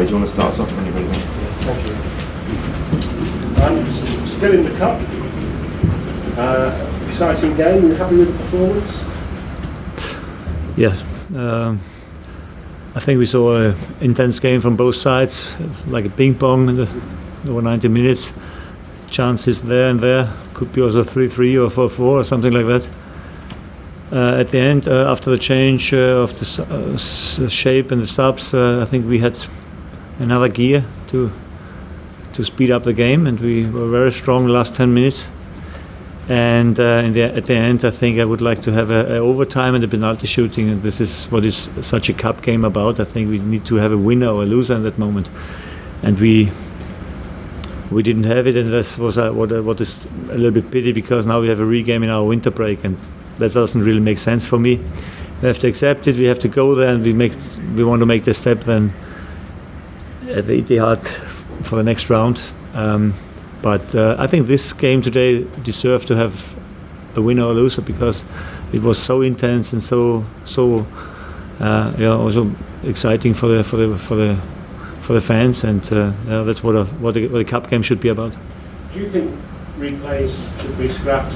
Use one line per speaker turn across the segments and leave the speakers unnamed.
Ray, do you want to start us off when you're ready?
Thank you. Still in the cup. Exciting game. Are you happy with the performance?
Yeah. I think we saw an intense game from both sides, like a ping pong in the over 90 minutes. Chances there and there. Could be also 3-3 or 4-4 or something like that. At the end, after the change of the shape and the subs, I think we had another gear to speed up the game, and we were very strong the last 10 minutes. And at the end, I think I would like to have a overtime and a penalty shooting, and this is what is such a cup game about. I think we need to have a winner or a loser in that moment, and we didn't have it, and this was what is a little bit pity, because now we have a regame in our winter break, and that doesn't really make sense for me. We have to accept it. We have to go there, and we want to make the step then at the Etihad for the next round. But I think this game today deserved to have a winner or loser, because it was so intense and so also exciting for the fans, and that's what a cup game should be about.
Do you think replays should be scrapped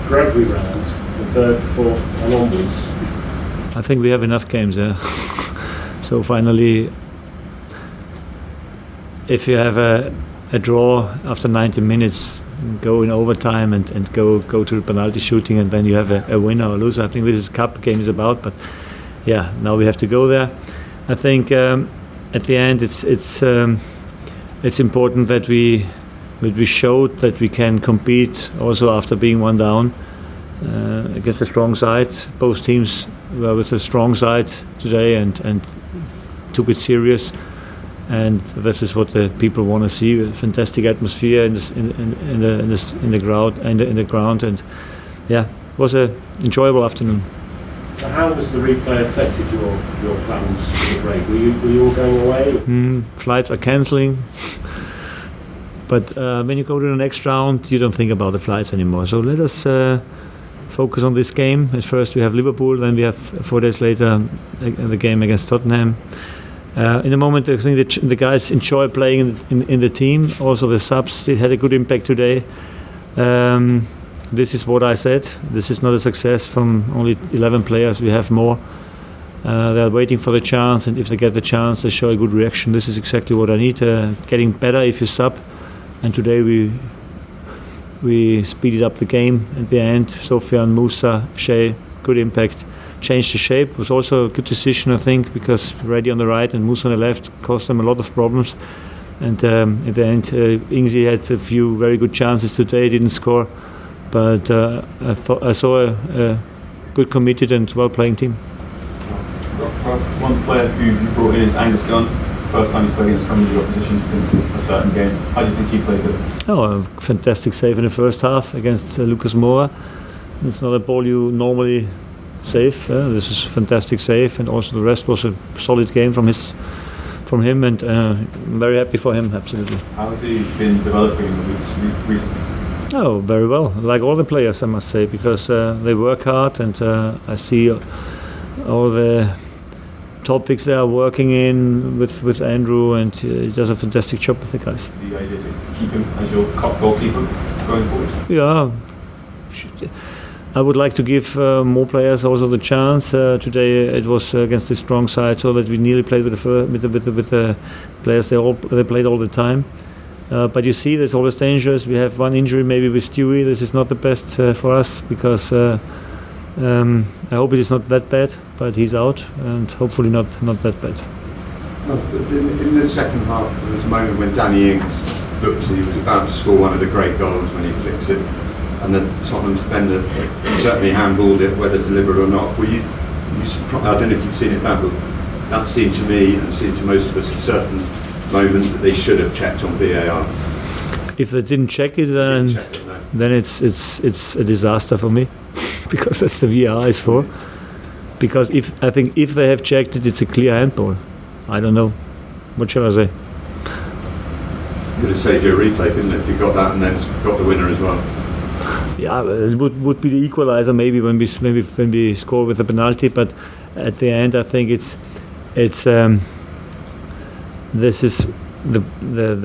for every round, the third, fourth, and onwards?
I think we have enough games there. So finally, if you have a draw after 90 minutes, go in overtime and go to the penalty shooting, and then you have a winner or loser. I think this is cup game is about, but yeah, now we have to go there. I think at the end it's important that we showed that we can compete also after being one down against a strong side. Both teams were with a strong side today and took it serious. And this is what the people want to see: a fantastic atmosphere in the ground, and yeah, it was an enjoyable afternoon.
So how has the replay affected your plans for the break? Were you all going away?
Flights are cancelling, but when you go to the next round, you don't think about the flights anymore. So let us focus on this game. At first we have Liverpool, then we have 4 days later the game against Tottenham. In the moment, I think the guys enjoy playing in the team. Also, the subs had a good impact today. This is what I said. This is not a success from only 11 players. We have more. They're waiting for the chance, and if they get the chance, they show a good reaction. This is exactly what I need. Getting better if you sub. And today we speeded up the game at the end. Sofian, Musa, Shea, good impact. Changed the shape. It was also a good decision, I think, because Reddy on the right and Musa on the left caused them a lot of problems. And at the end, Ingzi had a few very good chances today, didn't score. But I saw a good, committed and well-playing team.
One player who you brought in is Angus Gunn. First time he's played against Premier League opposition since a certain game. How do you think he played today?
A fantastic save in the first half against Lucas Moura. It's not a ball you normally save. This is a fantastic save, and also the rest was a solid game from him, and I'm very happy for him, absolutely.
How has he been developing in the weeks recently?
Oh, very well, like all the players, I must say, because they work hard, and I see all the topics they are working in with Andrew, and he does a fantastic job with the guys.
The idea to keep him as your cup goalkeeper going forward?
Yeah. I would like to give more players also the chance. Today it was against the strong side, so that we nearly played with the players. They played all the time. But you see, that's always dangerous. We have one injury maybe with Stewie. This is not the best for us, because I hope it is not that bad. But he's out, and hopefully not that bad.
In the second half, there was a moment when Danny Ings looked. He was about to score one of the great goals when he flicks it. And the Tottenham defender certainly handballed it, whether deliberate or not. Were you surprised? I don't know if you've seen it back, but that seemed to me, and seemed to most of us, a certain moment that they should have checked on VAR.
If they didn't check it, then it's a disaster for me, because that's the VAR is for. Because if they have checked it, it's a clear handball. I don't know. What shall I say?
Could have saved you a replay, couldn't it, if you got that and then got the winner as well?
Yeah, it would be the equalizer maybe when we score with a penalty, but at the end I think it's this is the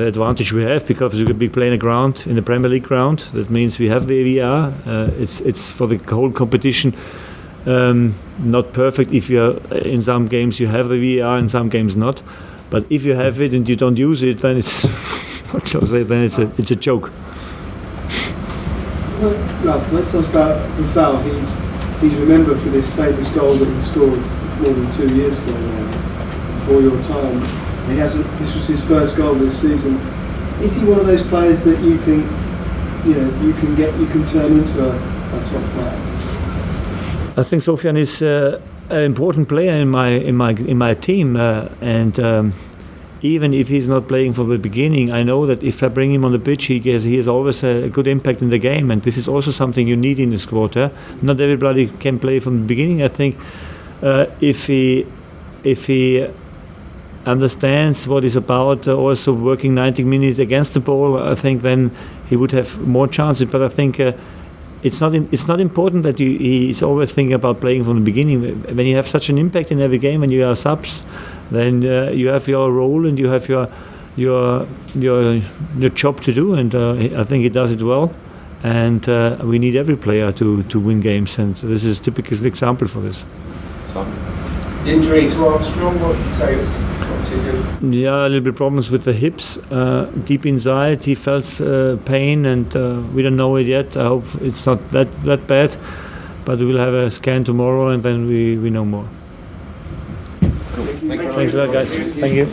advantage we have, because we could be playing a ground in the Premier League ground. That means we have the VAR. It's for the whole competition. Not perfect if you are, in some games you have the VAR, in some games not. But if you have it and you don't use it, then it's what shall I say? Then it's a joke.
Well, Ralph, let's talk about Rafael. He's remembered for this famous goal that he scored more than 2 years ago now, before your time. He hasn't. This was his first goal this season. Is he one of those players that you think, you can turn into a top player?
I think Sofian is an important player in my team, and even if he's not playing from the beginning, I know that if I bring him on the pitch, he has always a good impact in the game, and this is also something you need in the squad. Not everybody can play from the beginning. I think if he understands what it's about, also working 90 minutes against the ball, I think then he would have more chances. But I think it's not important that he's always thinking about playing from the beginning. When you have such an impact in every game, when you are subs, then you have your role and you have your job to do, and I think he does it well. And we need every player to win games, and this is a typical example for this.
The injury to Armstrong, what would you say is not too good?
Yeah, a little bit problems with the hips. Deep inside, he felt pain, and we don't know it yet. I hope it's not that bad, but we'll have a scan tomorrow, and then we know more.
Thank you.
Thanks a lot, guys. Thank you.